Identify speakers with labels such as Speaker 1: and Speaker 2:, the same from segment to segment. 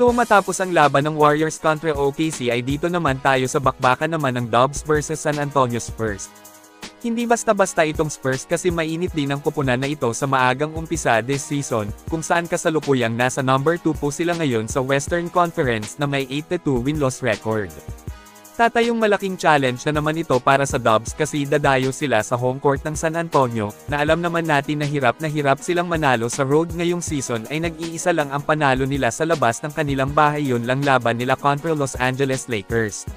Speaker 1: So matapos ang laban ng Warriors kontra OKC ay dito naman tayo sa bakbakan naman ng Dubs versus San Antonio Spurs. Hindi basta-basta itong Spurs kasi mainit din ang kupunan na ito sa maagang umpisa this season, kung saan kasalukuyang nasa number 2 po sila ngayon sa Western Conference na may 8-2 win-loss record. Tatayong malaking challenge na naman ito para sa Dubs kasi dadayo sila sa home court ng San Antonio, na alam naman natin na hirap silang manalo sa road ngayong season ay nag-iisa lang ang panalo nila sa labas ng kanilang bahay, yun lang laban nila kontra Los Angeles Lakers.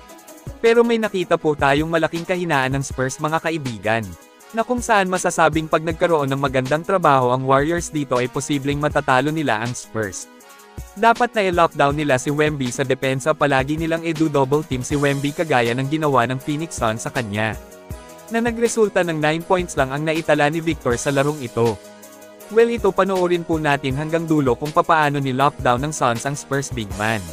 Speaker 1: Pero may nakita po tayong malaking kahinaan ng Spurs mga kaibigan, na kung saan masasabing pag nagkaroon ng magandang trabaho ang Warriors dito ay posibleng matatalo nila ang Spurs. Dapat na i-lockdown nila si Wemby sa depensa, palagi nilang edu-double team si Wemby kagaya ng ginawa ng Phoenix Suns sa kanya, na nagresulta ng 9 points lang ang naitala ni Victor sa larong ito. Well, ito panoorin po natin hanggang dulo kung papaano ni lockdown ng Suns ang Spurs big man.